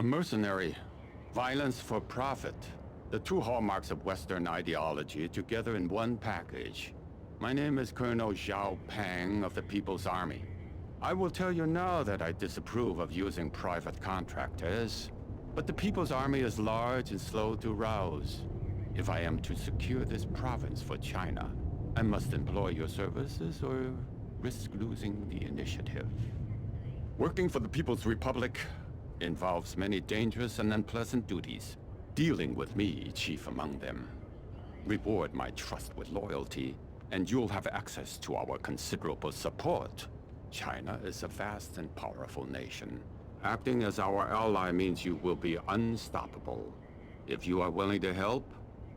A mercenary. Violence for profit. The two hallmarks of Western ideology together in one package. My name is Colonel Zhou Peng of the People's Army. I will tell you now that I disapprove of using private contractors. But the People's Army is large and slow to rouse. If I am to secure this province for China, I must employ your services or risk losing the initiative. Working for the People's Republic involves many dangerous and unpleasant duties. Dealing with me, chief among them. Reward my trust with loyalty, and you'll have access to our considerable support. China is a vast and powerful nation. Acting as our ally means you will be unstoppable. If you are willing to help,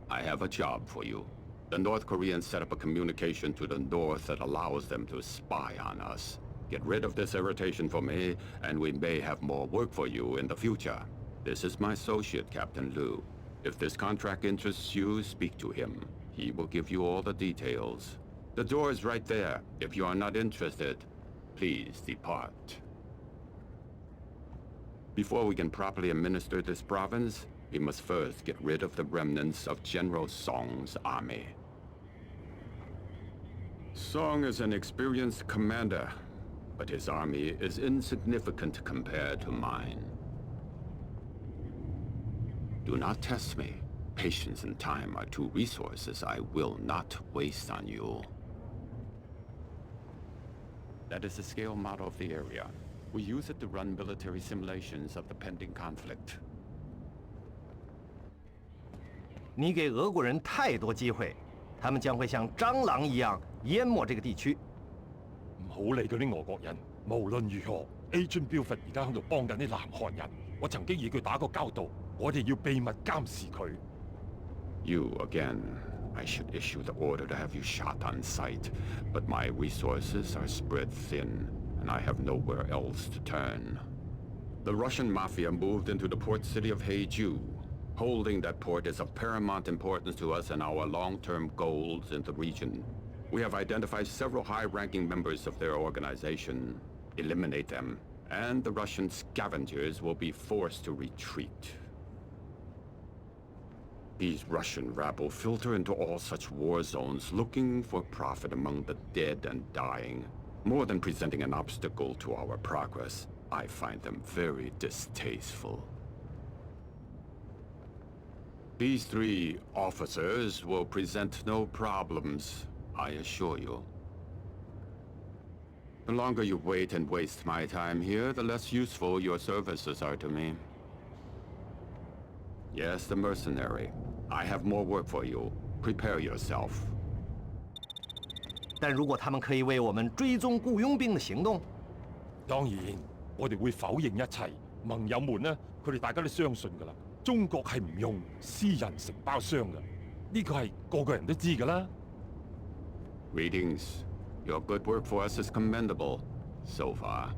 I have a job for you. The North Koreans set up a communication to the north that allows them to spy on us. Get rid of this irritation for me, and we may have more work for you in the future. This is my associate, Captain Liu. If this contract interests you, speak to him. He will give you all the details. The door is right there. If you are not interested, please depart. Before we can properly administer this province, we must first get rid of the remnants of General Song's army. Song is an experienced commander, but his army is insignificant compared to mine. Do not test me. Patience and time are two resources I will not waste on you. That is the scale model of the area. We use it to run military simulations of the pending conflict. 你给俄国人太多机会，他们将会像蟑螂一样淹没这个地区。唔好理嗰啲俄國人，無論如何 ，Agent Buford 而家喺度幫緊啲南韓人。我曾經與佢打過交道，我哋要秘密監視佢。You again. I should issue the order to have you shot on sight, but my resources are spread thin, and I have nowhere else to turn. The Russian mafia moved into the port city of Haeju. Holding that port is of paramount importance to us and our long-term goals in the region. We have identified several high-ranking members of their organization. Eliminate them, and the Russian scavengers will be forced to retreat. These Russian rabble filter into all such war zones looking for profit among the dead and dying. More than presenting an obstacle to our progress, I find them very distasteful. These three officers will present no problems, I assure you. The longer you wait and waste my time here, the less useful your services are to me. Yes, the mercenary. I have more work for you. Prepare yourself. 但如果他们可以为我们追踪雇佣兵的行動，當然，我哋會否認一切。盟友們呢，佢哋大家都相信㗎啦。中國係唔用私人承包商㗎，呢個係個個人都知㗎啦。Greetings. Your good work for us is commendable, so far.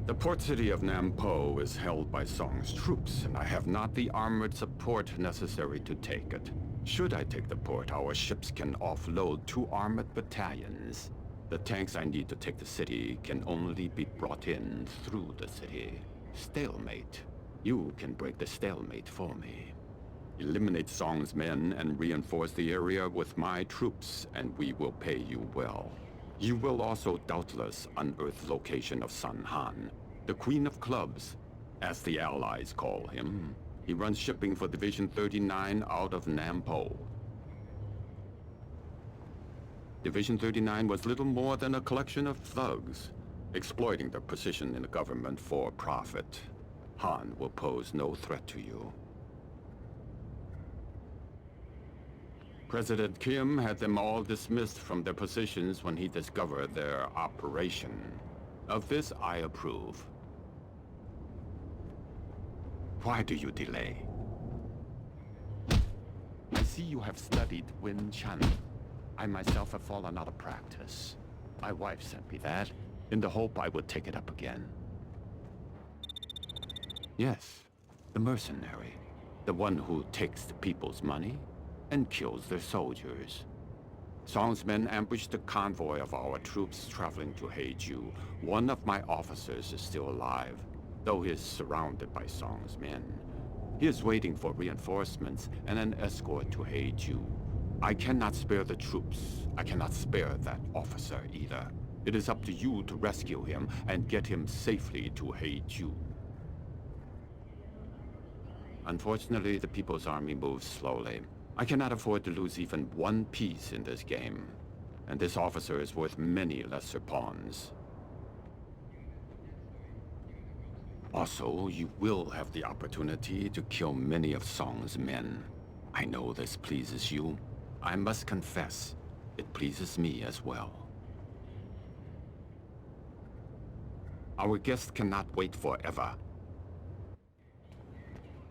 The port city of Nampo is held by Song's troops, and I have not the armored support necessary to take it. Should I take the port, our ships can offload 2 armored battalions. The tanks I need to take the city can only be brought in through the city. Stalemate. You can break the stalemate for me. Eliminate Song's men and reinforce the area with my troops, and we will pay you well. You will also doubtless unearth location of Sun Han, the Queen of Clubs, as the Allies call him. He runs shipping for Division 39 out of Nampo. Division 39 was little more than a collection of thugs, exploiting their position in the government for profit. Han will pose no threat to you. President Kim had them all dismissed from their positions when he discovered their operation. Of this, I approve. Why do you delay? I see you have studied Wing Chun. I myself have fallen out of practice. My wife sent me that, in the hope I would take it up again. Yes, the mercenary. The one who takes the people's money and kills their soldiers. Song's men ambushed the convoy of our troops traveling to Haeju. One of my officers is still alive. though he is surrounded by Song's men. He is waiting for reinforcements and an escort to Heiju. I cannot spare the troops. I cannot spare that officer either. It is up to you to rescue him and get him safely to Heiju. Unfortunately, the People's Army moves slowly. I cannot afford to lose even one piece in this game. And this officer is worth many lesser pawns. Also, you will have the opportunity to kill many of Song's men. I know this pleases you. I must confess, it pleases me as well. Our guest cannot wait forever.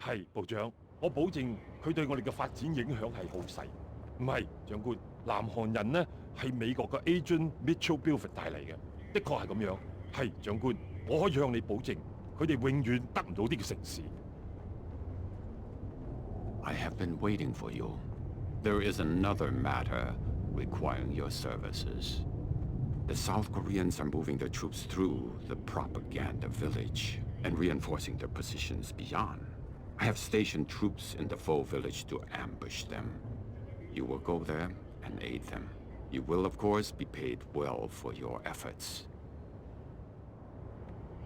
係，部長，我保證佢對我哋嘅發展影響係好細。唔係，長官，南韓人呢係美國嘅 Agent Mitchell Buford 帶嚟嘅，的確係咁樣。係，長官，我可以向你保證，佢哋永遠得唔到呢個城市。I have been waiting for you. There is another matter requiring your services. The South Koreans are moving their troops through the propaganda village and reinforcing their positions beyond. I have stationed troops in the Faux village to ambush them. You will go there and aid them. You will, of course, be paid well for your efforts.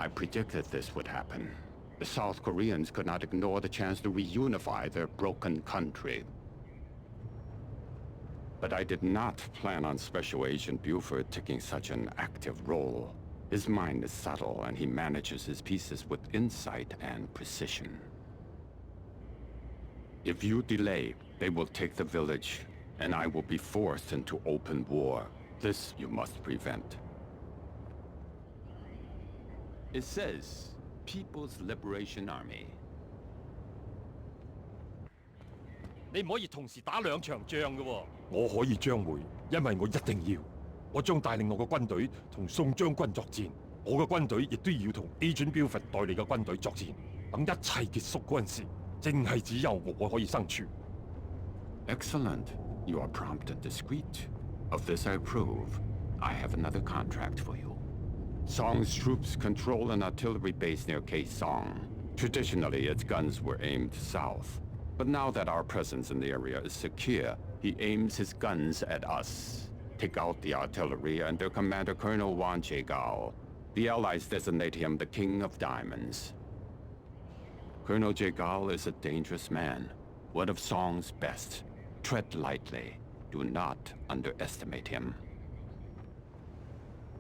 I predicted this would happen. The South Koreans could not ignore the chance to reunify their broken country. But I did not plan on Special Agent Buford taking such an active role. His mind is subtle, and he manages his pieces with insight and precision. If you delay, they will take the village, and I will be forced into open war. This you must prevent. It says, People's Liberation Army. 你唔可以同時打兩場仗嘅喎。我可以將會，因為我一定要。我將帶領我嘅軍隊同宋將軍作戰，我嘅軍隊亦都要同 Agent Buford 代理嘅軍隊作戰。等一切結束嗰陣時，淨係只有我可以生存。Excellent. You are prompt and discreet. Of this I approve. I have another contract for you. Song's troops control an artillery base near Kaesong. Traditionally, its guns were aimed south. But now that our presence in the area is secure, he aims his guns at us. Take out the artillery and their commander, Colonel Wan Jae-gao. The Allies designate him the King of Diamonds. Colonel Jae-gao is a dangerous man, one of Song's best. Tread lightly. Do not underestimate him.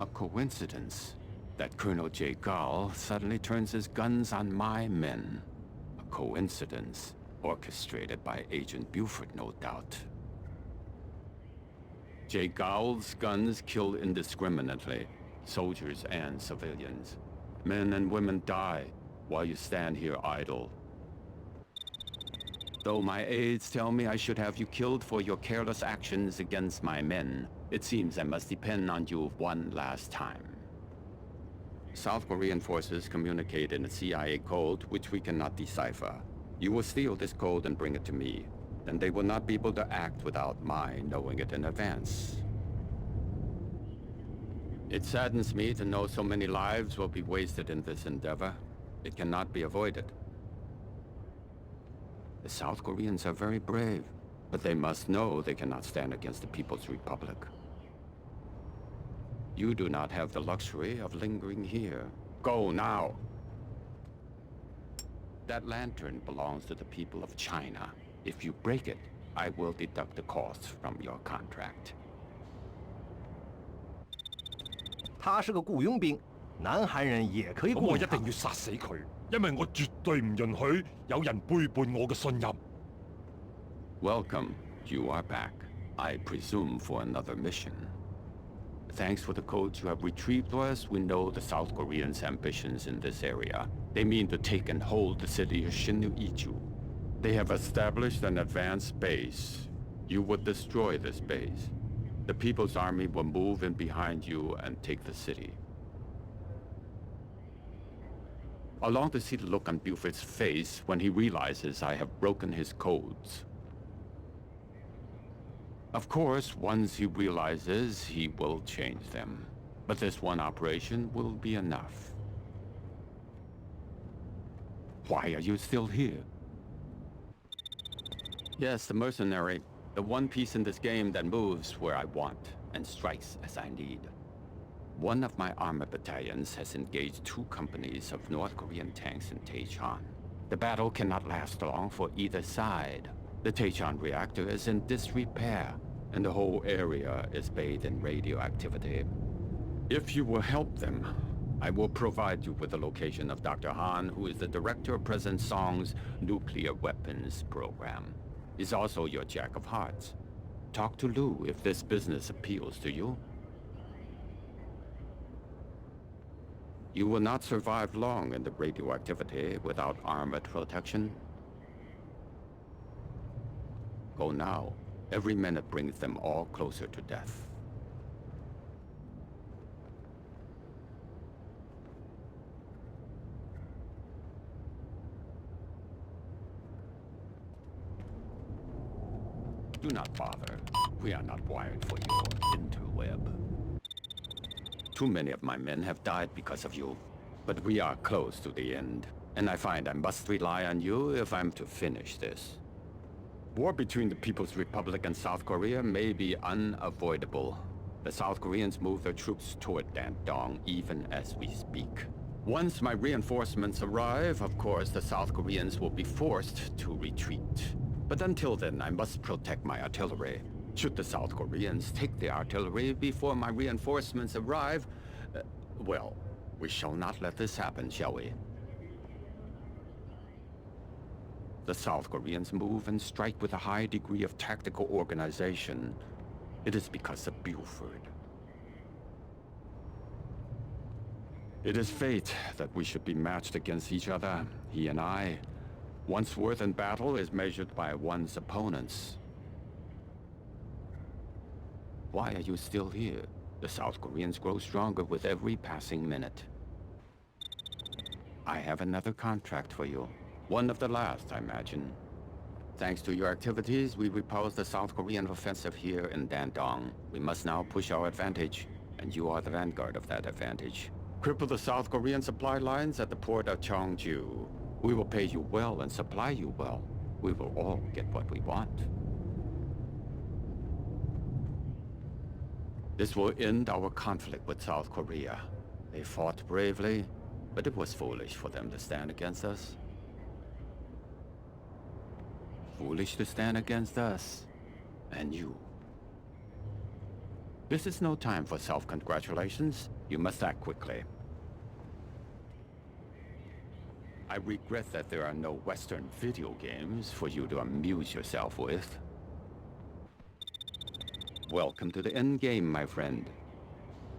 A coincidence that Colonel Jae-gao suddenly turns his guns on my men. A coincidence orchestrated by Agent Buford, no doubt. Jae-gao's guns kill indiscriminately, soldiers and civilians. Men and women die while you stand here idle. Though my aides tell me I should have you killed for your careless actions against my men, it seems I must depend on you one last time. South Korean forces communicate in a CIA code which we cannot decipher. You will steal this code and bring it to me. Then they will not be able to act without my knowing it in advance. It saddens me to know so many lives will be wasted in this endeavor. It cannot be avoided. The South Koreans are very brave, but they must know they cannot stand against the People's Republic. You do not have the luxury of lingering here. Go now! That lantern belongs to the people of China. If you break it, I will deduct the costs from your contract. 他是个雇佣兵，南韩人也可以咁雇佣他。我一定要殺死佢，因為我絕對唔允許有人背叛我嘅信任。Welcome. You are back. I presume for another mission. Thanks for the codes you have retrieved for us, we know the South Koreans' ambitions in this area. They mean to take and hold the city of Shinuichu. They have established an advanced base. You would destroy this base. The People's Army will move in behind you and take the city. I long to see the look on Buford's face when he realizes I have broken his codes. Of course, once he realizes, he will change them. But this one operation will be enough. Why are you still here? Yes, the mercenary. The one piece in this game that moves where I want and strikes as I need. One of my armor battalions has engaged 2 companies of North Korean tanks in Taechan. The battle cannot last long for either side. The Taechan reactor is in disrepair, and the whole area is bathed in radioactivity. If you will help them, I will provide you with the location of Dr. Han, who is the director of President Song's nuclear weapons program. He's also your Jack of Hearts. Talk to Lu if this business appeals to you. You will not survive long in the radioactivity without armored protection. Go now. Every minute brings them all closer to death. Do not bother. We are not wired for your interweb. Too many of my men have died because of you. But we are close to the end, and I find I must rely on you if I'm to finish this. War between the People's Republic and South Korea may be unavoidable. The South Koreans move their troops toward Dandong even as we speak. Once my reinforcements arrive, of course, the South Koreans will be forced to retreat. But until then, I must protect my artillery. Should the South Koreans take the artillery before my reinforcements arrive, well, we shall not let this happen, shall we? The South Koreans move and strike with a high degree of tactical organization. It is because of Buford. It is fate that we should be matched against each other, he and I. One's worth in battle is measured by one's opponents. Why are you still here? The South Koreans grow stronger with every passing minute. I have another contract for you. One of the last, I imagine. Thanks to your activities, we repulsed the South Korean offensive here in Dandong. We must now push our advantage, and you are the vanguard of that advantage. Cripple the South Korean supply lines at the port of Cheongju. We will pay you well and supply you well. We will all get what we want. This will end our conflict with South Korea. They fought bravely, but it was foolish for them to stand against us. Foolish to stand against us, and you. This is no time for self-congratulations. You must act quickly. I regret that there are no Western video games for you to amuse yourself with. Welcome to the end game, my friend.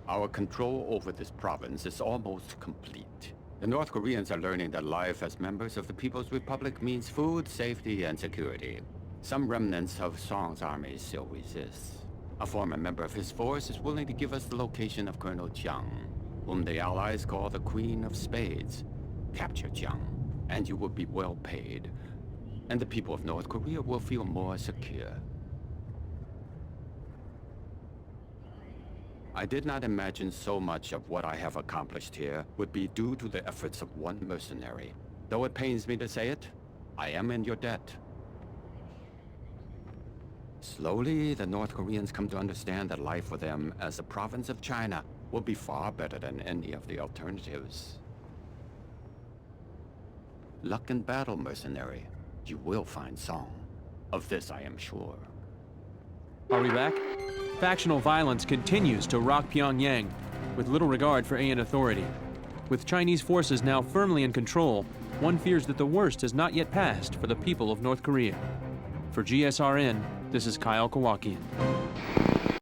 Our control over this province is almost complete. The North Koreans are learning that life as members of the People's Republic means food, safety, and security. Some remnants of Song's army still resist. A former member of his force is willing to give us the location of Colonel Jiang, whom the Allies call the Queen of Spades. Capture Jiang, and you will be well paid. And the people of North Korea will feel more secure. I did not imagine so much of what I have accomplished here would be due to the efforts of one mercenary. Though it pains me to say it, I am in your debt. Slowly, the North Koreans come to understand that life for them as a province of China will be far better than any of the alternatives. Luck in battle, mercenary. You will find Song. Of this I am sure. Are we back? Factional violence continues to rock Pyongyang, with little regard for AN authority. With Chinese forces now firmly in control, one fears that the worst has not yet passed for the people of North Korea. For GSRN, this is Kyle Kowakian.